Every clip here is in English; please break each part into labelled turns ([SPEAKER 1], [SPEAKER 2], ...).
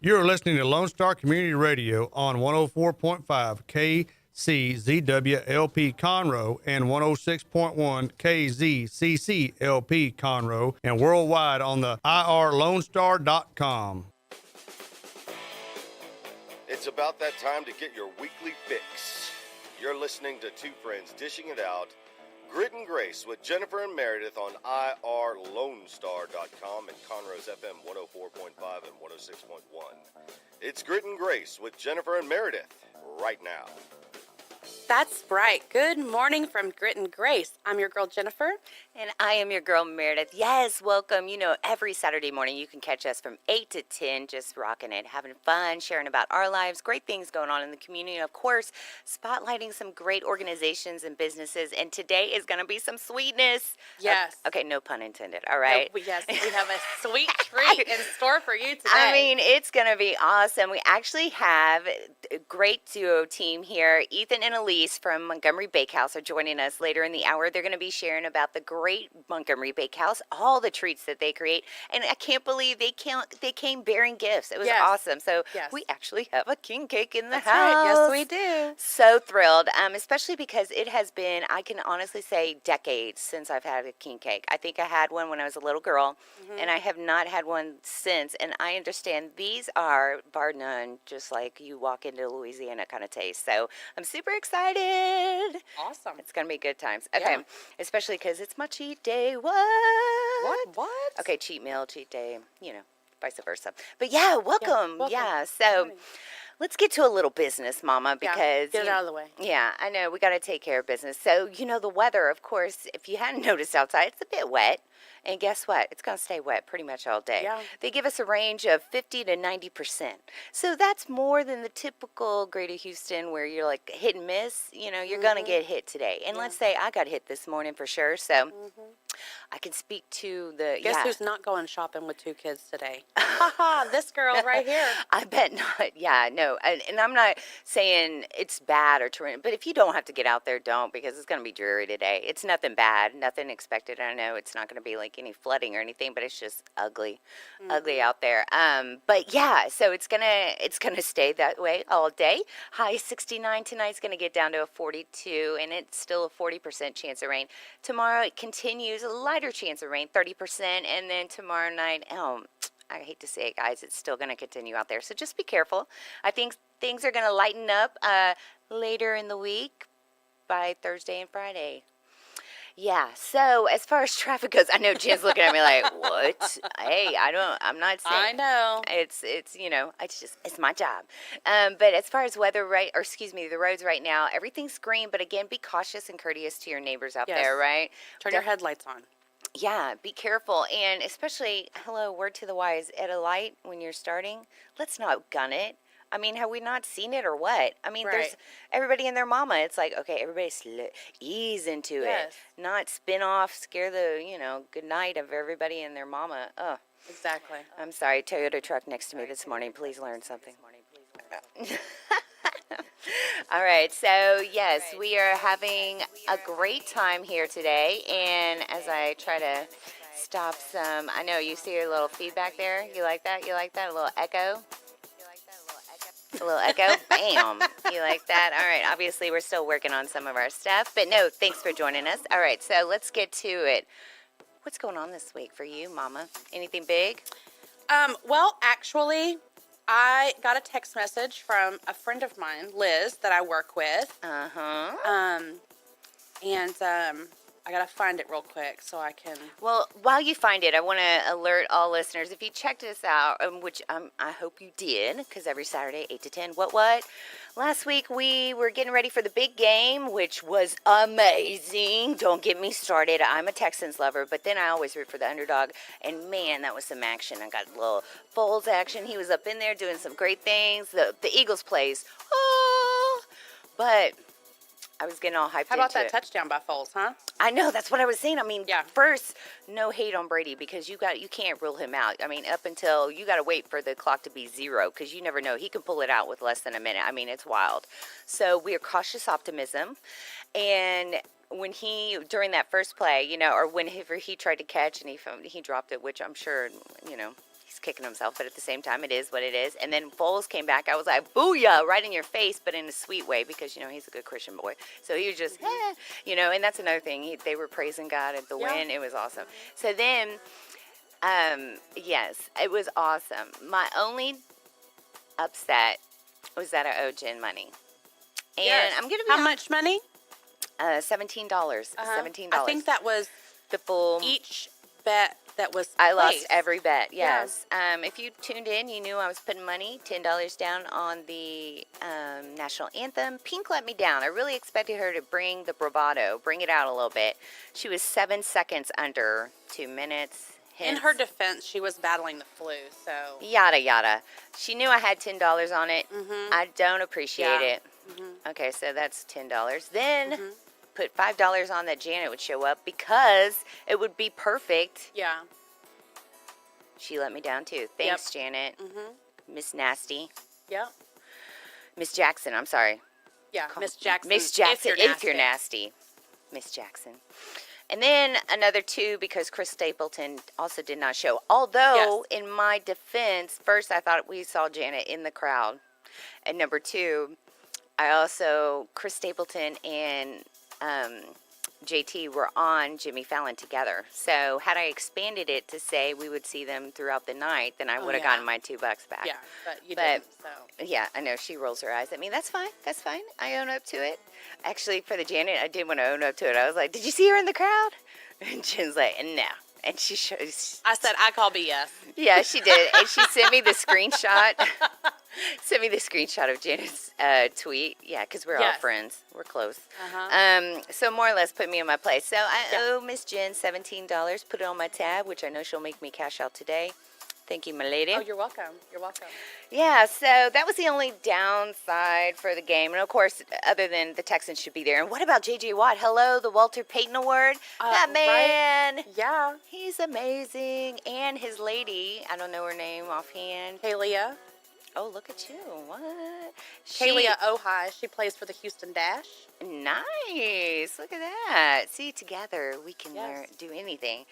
[SPEAKER 1] You're listening to Lone Star Community Radio on 104.5 KCZWLP Conroe and 106.1 KZCCLP Conroe and worldwide on the irlonestar.com.
[SPEAKER 2] It's about that time to get your weekly fix. You're listening to two friends dishing it out. Grit and Grace with Jennifer and Merideth on irlonestar.com and Conroe's FM 104.5 and 106.1. It's Grit and Grace with Jennifer and Merideth right now.
[SPEAKER 3] That's right. Good morning from Grit and Grace. I'm your girl, Jennifer.
[SPEAKER 4] And I am your girl, Meredith. Yes, welcome. You know, every Saturday morning you can catch us from 8 to 10, just rocking it, having fun, sharing about our lives, great things going on in the community, and of course, spotlighting some great organizations and businesses. And today is going to be some sweetness.
[SPEAKER 3] Yes.
[SPEAKER 4] Okay, no pun intended, all right?
[SPEAKER 3] Yes, we have a sweet treat in store for you today.
[SPEAKER 4] I mean, it's going to be awesome. We actually have a great duo team here. Ethan and Elise from Montgomery Bakehouse are joining us later in the hour. They're going to be sharing about the great Montgomery Bakehouse, all the treats that they create, and I can't believe they came bearing gifts. It was awesome. So we actually have a king cake in the house.
[SPEAKER 3] Right. Yes, we do.
[SPEAKER 4] So thrilled, especially because it has been, I can honestly say, decades since I've had a king cake. I think I had one when I was a little girl, and I have not had one since. And I understand these are, bar none, just like you walk into Louisiana kind of taste. So I'm super excited.
[SPEAKER 3] Awesome.
[SPEAKER 4] It's going to be good times. Okay.
[SPEAKER 3] Yeah.
[SPEAKER 4] Especially because it's my cheat day. What?
[SPEAKER 3] What?
[SPEAKER 4] Okay, cheat meal, cheat day, you know, vice versa. But yeah, welcome. Yeah, so let's get to a little business, Mama, because
[SPEAKER 3] get it out of the way.
[SPEAKER 4] Yeah, I know. We got to take care of business. So, you know, the weather, of course, if you hadn't noticed outside, it's a bit wet. And guess what? It's going to stay wet pretty much all day.
[SPEAKER 3] Yeah.
[SPEAKER 4] They give us a range of 50 to 90%. So that's more than the typical Greater Houston where you're like hit and miss. You know, you're going to get hit today. And let's say I got hit this morning for sure. So I can speak to the...
[SPEAKER 3] Guess who's not going shopping with two kids today? Ha this girl right here.
[SPEAKER 4] I bet not. Yeah, no. And I'm not saying it's bad or terrific, but if you don't have to get out there, don't, because it's going to be dreary today. It's nothing bad, nothing expected. I know it's not going to be like any flooding or anything, but it's just ugly out there. But yeah, so it's gonna stay that way all day. High 69 tonight's gonna get down to a 42, and it's still a 40% chance of rain. Tomorrow it continues, a lighter chance of rain, 30%, and then tomorrow night, I hate to say it, guys, it's still going to continue out there. So just be careful. I think things are going to lighten up later in the week by Thursday and Friday. Yeah, so as far as traffic goes, I know Jen's looking at me like, what? Hey, I'm not saying.
[SPEAKER 3] I know.
[SPEAKER 4] It's you know, it's my job. But as far as weather, the roads right now, everything's green, but again, be cautious and courteous to your neighbors out there, right?
[SPEAKER 3] Turn your headlights on.
[SPEAKER 4] Yeah, be careful, and especially, word to the wise, at a light when you're starting, let's not gun it. I mean, have we not seen it or what? I mean, there's everybody and their mama. It's like, okay, everybody ease into it. Not spin off, scare the, good night of everybody and their mama. Ugh.
[SPEAKER 3] Exactly.
[SPEAKER 4] I'm sorry, Toyota truck next to me this morning. Please learn something. All right, so yes, we are having a great time here today, and as I try to stop some, I know you see a little feedback there. You like that? You like that? A little echo? A little echo? Bam! You like that? All right, obviously we're still working on some of our stuff, but no, thanks for joining us. All right, so let's get to it. What's going on this week for you, Mama? Anything big?
[SPEAKER 3] Well, actually, I got a text message from a friend of mine, Liz, that I work with. I got to find it real quick so I can...
[SPEAKER 4] Well, while you find it, I want to alert all listeners, if you checked us out, which I hope you did, because every Saturday, 8 to 10, what? Last week, we were getting ready for the big game, which was amazing. Don't get me started. I'm a Texans lover, but then I always root for the underdog. And, man, that was some action. I got a little Foles action. He was up in there doing some great things. The Eagles plays. Oh! But I was getting all hyped into it.
[SPEAKER 3] How about that touchdown by Foles, huh?
[SPEAKER 4] I know, that's what I was saying. I mean, first, no hate on Brady because you can't rule him out. I mean, up until you got to wait for the clock to be 0 because you never know. He can pull it out with less than a minute. I mean, it's wild. So we are cautious optimism. And when during that first play, or whenever he tried to catch and he dropped it, which I'm sure, he's kicking himself, but at the same time, it is what it is. And then Foles came back. I was like, booyah, right in your face, but in a sweet way because, you know, he's a good Christian boy. So he was just, you know, and that's another thing. They were praising God at the win. It was awesome. So then, yes, it was awesome. My only upset was that I owed Jenn money. And I'm going to be
[SPEAKER 3] How much money?
[SPEAKER 4] $17. $17.
[SPEAKER 3] I think that was
[SPEAKER 4] the full
[SPEAKER 3] each bet that was
[SPEAKER 4] I lost
[SPEAKER 3] placed.
[SPEAKER 4] every bet, yes. If you tuned in, you knew I was putting money, $10 down on the national anthem. Pink let me down. I really expected her to bring the bravado, bring it out a little bit. She was 7 seconds under 2 minutes.
[SPEAKER 3] In her defense, she was battling the flu, so.
[SPEAKER 4] Yada, yada. She knew I had $10 on it. I don't appreciate it. Okay, so that's $10. Then put $5 on that Janet would show up because it would be perfect.
[SPEAKER 3] Yeah.
[SPEAKER 4] She let me down too. Thanks, Janet. Miss Nasty.
[SPEAKER 3] Yep.
[SPEAKER 4] Miss Jackson, I'm sorry.
[SPEAKER 3] Yeah, Miss Jackson.
[SPEAKER 4] Miss Jackson, if you're nasty. Miss Jackson. And then another 2 because Chris Stapleton also did not show. Although, in my defense, first I thought we saw Janet in the crowd. And number 2, Chris Stapleton and JT were on Jimmy Fallon together. So had I expanded it to say we would see them throughout the night, then I would have gotten my $2 back.
[SPEAKER 3] Yeah, but you didn't, so.
[SPEAKER 4] Yeah, I know. She rolls her eyes at me. That's fine. That's fine. I own up to it. Actually, for the Janet, I did want to own up to it. I was like, did you see her in the crowd? And Jen's like, no. And she shows.
[SPEAKER 3] I said, I call BS.
[SPEAKER 4] Yeah, she did. And she sent me the screenshot. Sent me the screenshot of Janet's tweet. Yeah, because we're all friends. We're close. So more or less put me in my place. So I owe Miss Jenn $17. Put it on my tab, which I know she'll make me cash out today. Thank you, my lady.
[SPEAKER 3] Oh, you're welcome. You're welcome.
[SPEAKER 4] Yeah, so that was the only downside for the game. And, of course, other than the Texans should be there. And what about J.J. Watt? Hello, the Walter Payton Award. That man.
[SPEAKER 3] Right? Yeah.
[SPEAKER 4] He's amazing. And his lady, I don't know her name offhand.
[SPEAKER 3] Kalia.
[SPEAKER 4] Oh, look at you. What?
[SPEAKER 3] Kalia Ojai. She plays for the Houston Dash.
[SPEAKER 4] Nice. Look at that. See, together we can learn, do anything.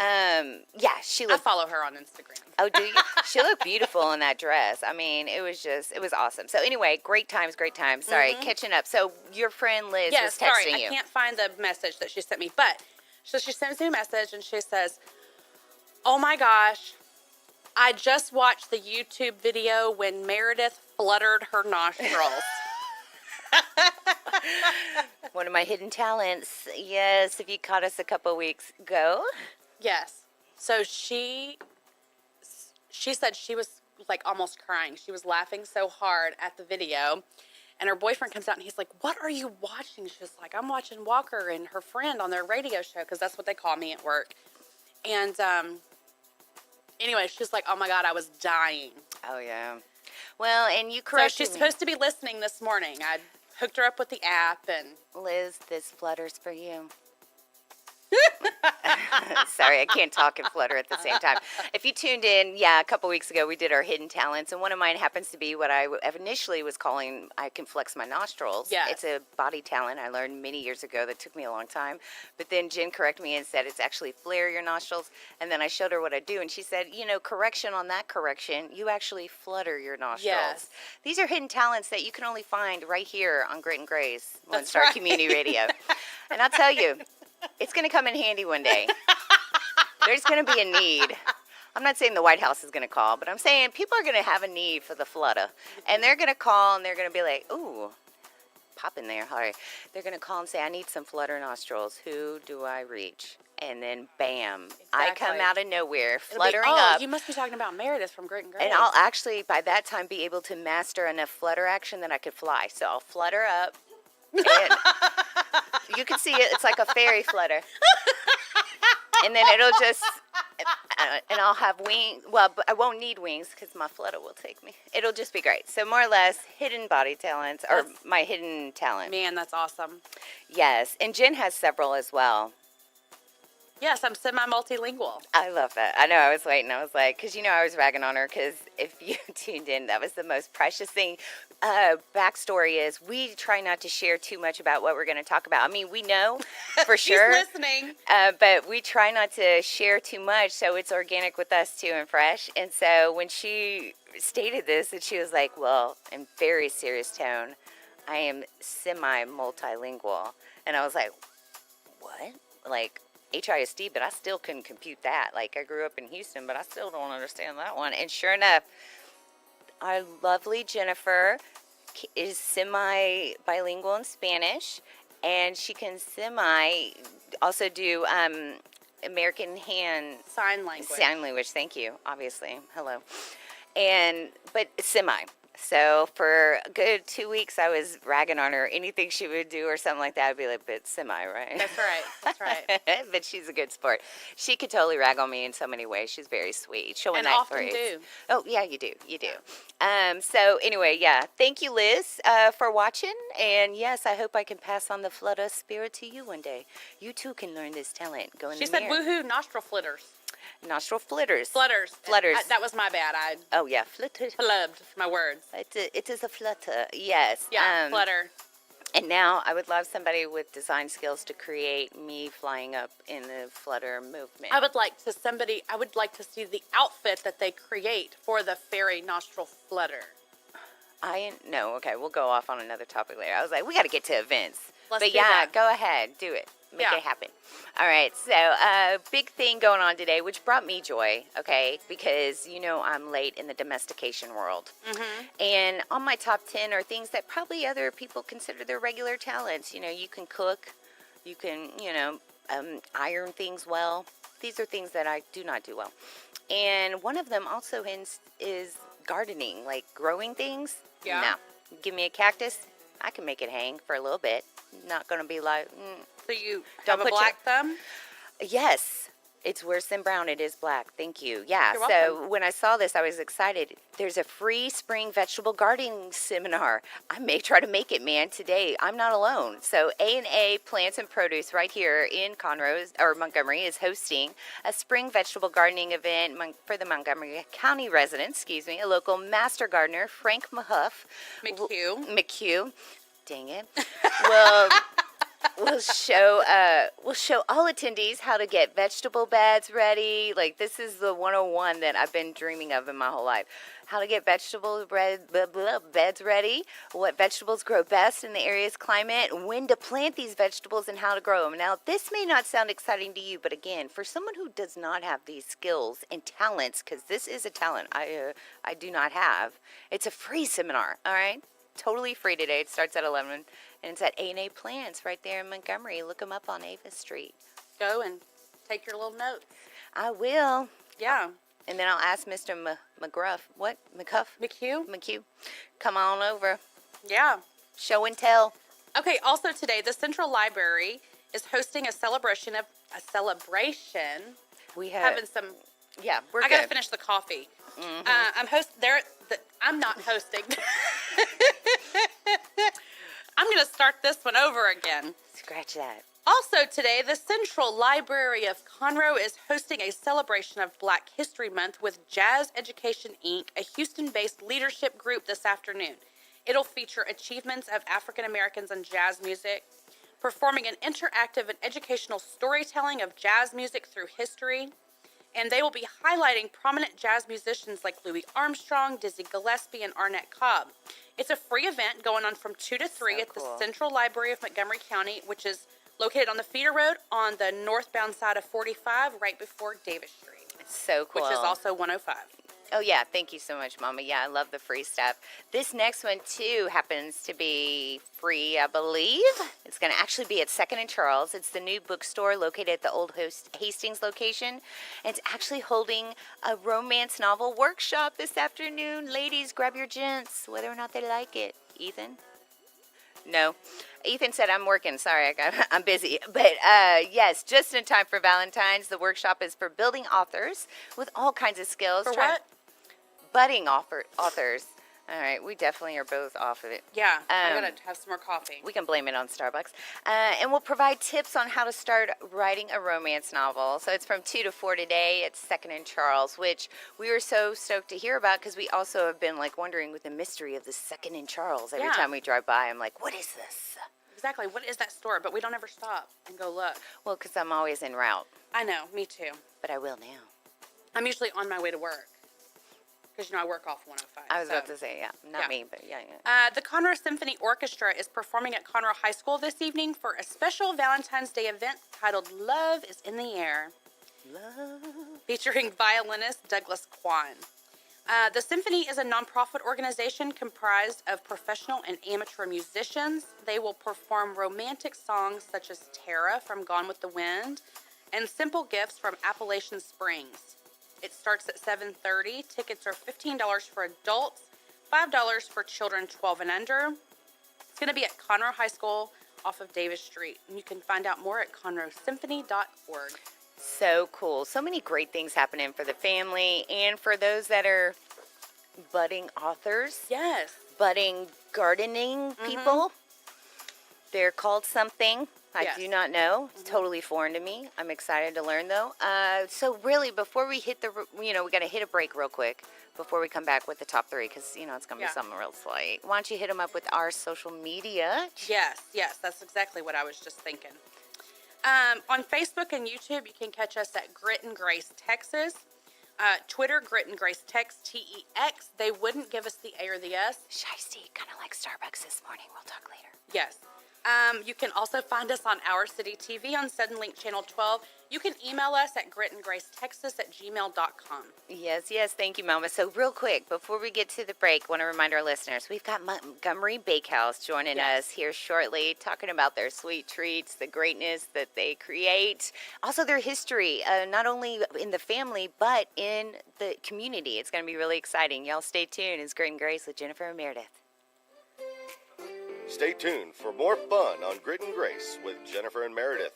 [SPEAKER 4] Yeah, she looked.
[SPEAKER 3] I follow her on Instagram.
[SPEAKER 4] Oh, do you? She looked beautiful in that dress. I mean, it was awesome. So anyway, great times. Sorry, catching up. So your friend Liz was texting you.
[SPEAKER 3] I can't find the message that she sent me, but so she sends me a message and she says, "Oh my gosh, I just watched the YouTube video when Merideth fluttered her nostrils."
[SPEAKER 4] One of my hidden talents. Yes, if you caught us a couple weeks ago.
[SPEAKER 3] Yes. So she said she was like almost crying. She was laughing so hard at the video. And her boyfriend comes out and he's like, "What are you watching?" She's like, "I'm watching Walker and her friend on their radio show," because that's what they call me at work. And anyway, she's like, "Oh my God, I was dying."
[SPEAKER 4] Oh, yeah. Well, and you corrected
[SPEAKER 3] So she's supposed to be listening this morning. I hooked her up with the app and...
[SPEAKER 4] Liz, this flutters for you. Sorry, I can't talk and flutter at the same time. If you tuned in, a couple weeks ago we did our hidden talents, and one of mine happens to be what I initially was calling I can flex my nostrils.
[SPEAKER 3] Yeah.
[SPEAKER 4] It's a body talent I learned many years ago that took me a long time. But then Jen corrected me and said it's actually flare your nostrils, and then I showed her what I do, and she said, correction on that correction, you actually flutter your nostrils.
[SPEAKER 3] Yes.
[SPEAKER 4] These are hidden talents that you can only find right here on Grit and Grace, Lone
[SPEAKER 3] That's
[SPEAKER 4] Star
[SPEAKER 3] right.
[SPEAKER 4] Community Radio. And I'll tell you, it's going to come in handy one day. There's going to be a need. I'm not saying the White House is going to call, but I'm saying people are going to have a need for the flutter. And they're going to call and they're going to be like, ooh, pop in there. Sorry. They're going to call and say, I need some flutter nostrils. Who do I reach? And then bam, I come
[SPEAKER 3] Exactly.
[SPEAKER 4] out of nowhere,
[SPEAKER 3] It'll be,
[SPEAKER 4] fluttering up.
[SPEAKER 3] You must be talking about Merideth from Grit and Grace.
[SPEAKER 4] And I'll actually, by that time, be able to master enough flutter action that I could fly. So I'll flutter up. And you can see it. It's like a fairy flutter. And then it'll just, and I'll have wings. Well, but I won't need wings because my flutter will take me. It'll just be great. So more or less, hidden body talents, or my hidden talent.
[SPEAKER 3] Man, that's awesome.
[SPEAKER 4] Yes. And Jen has several as well.
[SPEAKER 3] Yes, I'm semi-multilingual.
[SPEAKER 4] I love that. I know. I was waiting. I was like, because I was ragging on her. Because if you tuned in, that was the most precious thing. Backstory is we try not to share too much about what we're going to talk about. I mean, we know for sure.
[SPEAKER 3] She's listening.
[SPEAKER 4] But we try not to share too much, so it's organic with us too and fresh. And so when she stated this, and she was like, "Well, in very serious tone, I am semi-multilingual," and I was like, "What?" Like. HISD, but I still couldn't compute that. Like, I grew up in Houston, but I still don't understand that one. And sure enough, our lovely Jennifer is semi-bilingual in Spanish, and she can also do American
[SPEAKER 3] Sign language.
[SPEAKER 4] Sign language, thank you, obviously. Hello. But semi. So for a good 2 weeks, I was ragging on her. Anything she would do or something like that, I'd be like, but semi, right?
[SPEAKER 3] That's right. That's right.
[SPEAKER 4] But she's a good sport. She could totally rag on me in so many ways. She's very sweet. Showing
[SPEAKER 3] And
[SPEAKER 4] that
[SPEAKER 3] often
[SPEAKER 4] grace.
[SPEAKER 3] do.
[SPEAKER 4] Oh, yeah, you do. You do. So anyway, yeah. Thank you, Liz, for watching. And yes, I hope I can pass on the flutter spirit to you one day. You too can learn this talent. Go in
[SPEAKER 3] She
[SPEAKER 4] the
[SPEAKER 3] said,
[SPEAKER 4] mirror.
[SPEAKER 3] "Woohoo, nostril flitters."
[SPEAKER 4] Nostril flitters.
[SPEAKER 3] Flutters.
[SPEAKER 4] Flutters.
[SPEAKER 3] That was my bad. I
[SPEAKER 4] Oh, yeah. Flutters.
[SPEAKER 3] flubbed my words.
[SPEAKER 4] It is a flutter. Yes.
[SPEAKER 3] Yeah, flutter.
[SPEAKER 4] And now I would love somebody with design skills to create me flying up in the flutter movement.
[SPEAKER 3] I would like to see the outfit that they create for the fairy nostril flutter.
[SPEAKER 4] No, okay, we'll go off on another topic later. I was like, we got to get to events.
[SPEAKER 3] Let's
[SPEAKER 4] but
[SPEAKER 3] do
[SPEAKER 4] yeah,
[SPEAKER 3] that.
[SPEAKER 4] go ahead, do it. Make
[SPEAKER 3] Yeah.
[SPEAKER 4] it happen. All right, so big thing going on today, which brought me joy, okay, because I'm late in the domestication world.
[SPEAKER 3] Mm-hmm.
[SPEAKER 4] And on my top 10 are things that probably other people consider their regular talents. You can cook, you can, iron things well. These are things that I do not do well. And one of them also is gardening, like growing things.
[SPEAKER 3] Yeah.
[SPEAKER 4] No. Give me a cactus, I can make it hang for a little bit. Not going to be like...
[SPEAKER 3] So you
[SPEAKER 4] Don't
[SPEAKER 3] have a
[SPEAKER 4] put
[SPEAKER 3] black thumb?
[SPEAKER 4] Yes, it's worse than brown. It is black. Thank you. Yeah,
[SPEAKER 3] You're
[SPEAKER 4] so
[SPEAKER 3] welcome.
[SPEAKER 4] when I saw this, I was excited. There's a free spring vegetable gardening seminar. I may try to make it, man, today. I'm not alone. So A&A Plants and Produce right here in Conroe, or Montgomery, is hosting a spring vegetable gardening event for the Montgomery County residents, a local master gardener, Frank McHugh. Dang it. We'll show all attendees how to get vegetable beds ready. Like, this is the 101 that I've been dreaming of in my whole life. How to get beds ready, what vegetables grow best in the area's climate, when to plant these vegetables, and how to grow them. Now, this may not sound exciting to you, but again, for someone who does not have these skills and talents, because this is a talent I do not have, it's a free seminar, all right? Totally free today. It starts at 11, and it's at A&A Plants right there in Montgomery. Look them up on Ava Street.
[SPEAKER 3] Go and take your little notes.
[SPEAKER 4] I will.
[SPEAKER 3] Yeah.
[SPEAKER 4] And then I'll ask Mr. McGruff. What? McHugh? Come on over.
[SPEAKER 3] Yeah.
[SPEAKER 4] Show and tell.
[SPEAKER 3] Okay, also today, the Central Library is hosting a celebration.
[SPEAKER 4] We have...
[SPEAKER 3] Having some...
[SPEAKER 4] Yeah, we're
[SPEAKER 3] I
[SPEAKER 4] good.
[SPEAKER 3] got to finish the coffee. Mm-hmm. I'm not hosting. I'm going to start this one over again.
[SPEAKER 4] Scratch that.
[SPEAKER 3] Also today, the Central Library of Conroe is hosting a celebration of Black History Month with Jazz Education, Inc., a Houston-based leadership group this afternoon. It'll feature achievements of African Americans in jazz music, performing an interactive and educational storytelling of jazz music through history, and they will be highlighting prominent jazz musicians like Louis Armstrong, Dizzy Gillespie, and Arnett Cobb. It's a free event going on from 2 to 3 at the Central Library of Montgomery County, which is located on the feeder road on the northbound side of 45, right before Davis Street.
[SPEAKER 4] It's so cool.
[SPEAKER 3] Which is also 105.
[SPEAKER 4] Oh, yeah. Thank you so much, Mama. Yeah, I love the free stuff. This next one, too, happens to be free, I believe. It's going to actually be at 2nd and Charles. It's the new bookstore located at the old Hastings location. And it's actually holding a romance novel workshop this afternoon. Ladies, grab your gents, whether or not they like it. Ethan? No. Ethan said, I'm working. Sorry, I'm busy. But yes, just in time for Valentine's. The workshop is for building authors with all kinds of skills.
[SPEAKER 3] For what?
[SPEAKER 4] Budding authors. All right, we definitely are both off of it.
[SPEAKER 3] Yeah, I
[SPEAKER 4] Um,
[SPEAKER 3] gotta have some more coffee.
[SPEAKER 4] We can blame it on Starbucks. And we'll provide tips on how to start writing a romance novel. So it's from 2 to 4 today. It's Second and Charles, which we were so stoked to hear about because we also have been like wondering with the mystery of the Second and Charles. Every
[SPEAKER 3] Yeah.
[SPEAKER 4] time we drive by, I'm like, what is this?
[SPEAKER 3] Exactly. What is that store? But we don't ever stop and go look.
[SPEAKER 4] Well, because I'm always en route,
[SPEAKER 3] I know, me too.
[SPEAKER 4] but I will now.
[SPEAKER 3] I'm usually on my way to work. Because, I work off 105.
[SPEAKER 4] I was
[SPEAKER 3] so.
[SPEAKER 4] about to say, yeah, not
[SPEAKER 3] Yeah.
[SPEAKER 4] me, but yeah.
[SPEAKER 3] The Conroe Symphony Orchestra is performing at Conroe High School this evening for a special Valentine's Day event titled Love is in the Air,
[SPEAKER 4] Love.
[SPEAKER 3] featuring violinist Douglas Kwan. The Symphony is a nonprofit organization comprised of professional and amateur musicians. They will perform romantic songs such as Tara from Gone with the Wind and Simple Gifts from Appalachian Springs. It starts at 7:30. Tickets are $15 for adults, $5 for children 12 and under. It's going to be at Conroe High School off of Davis Street. And you can find out more at conroesymphony.org.
[SPEAKER 4] So cool. So many great things happening for the family and for those that are budding authors,
[SPEAKER 3] Yes.
[SPEAKER 4] budding gardening people. They're called something. I
[SPEAKER 3] Yes.
[SPEAKER 4] do not know. It's totally foreign to me. I'm excited to learn, though. So really, before we hit we got to hit a break real quick before we come back with the top 3 because, it's going to
[SPEAKER 3] Yeah.
[SPEAKER 4] be something real slight. Why don't you hit them up with our social media?
[SPEAKER 3] Yes, that's exactly what I was just thinking. On Facebook and YouTube, you can catch us at Grit and Grace Texas. Twitter, Grit and Grace Tex, TEX. They wouldn't give us the A or the S.
[SPEAKER 4] Shiesty, kind of like Starbucks this morning. We'll talk later.
[SPEAKER 3] Yes. You can also find us on Our City TV on Suddenlink Channel 12. You can email us at gritandgracetexas@gmail.com.
[SPEAKER 4] Yes. Thank you, Mama. So real quick, before we get to the break, want to remind our listeners, we've got Montgomery Bakehouse joining
[SPEAKER 3] Yes.
[SPEAKER 4] us here shortly, talking about their sweet treats, the greatness that they create, also their history, not only in the family, but in the community. It's going to be really exciting. Y'all stay tuned. It's Grit and Grace with Jennifer and Merideth.
[SPEAKER 2] Stay tuned for more fun on Grit and Grace with Jennifer and Merideth.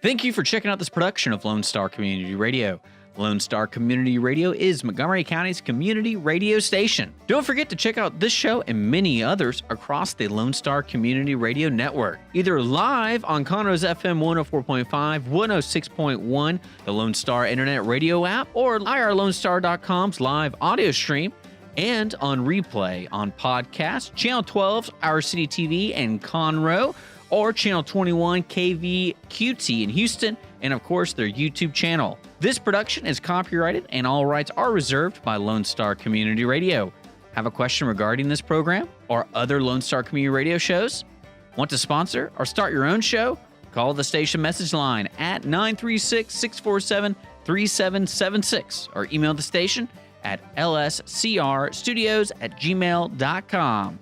[SPEAKER 5] Thank you for checking out this production of Lone Star Community Radio. Lone Star Community Radio is Montgomery County's community radio station. Don't forget to check out this show and many others across the Lone Star Community Radio Network, either live on Conroe's FM 104.5, 106.1, the Lone Star Internet Radio app, or irlonestar.com's live audio stream, and on replay on podcast, Channel 12's Our City TV in Conroe, or Channel 21 KVQT in Houston, and of course their YouTube channel. This production is copyrighted and all rights are reserved by Lone Star Community Radio. Have a question regarding this program or other Lone Star Community Radio shows? Want to sponsor or start your own show? Call the station message line at 936-647-3776 or email the station at lscrstudios@gmail.com.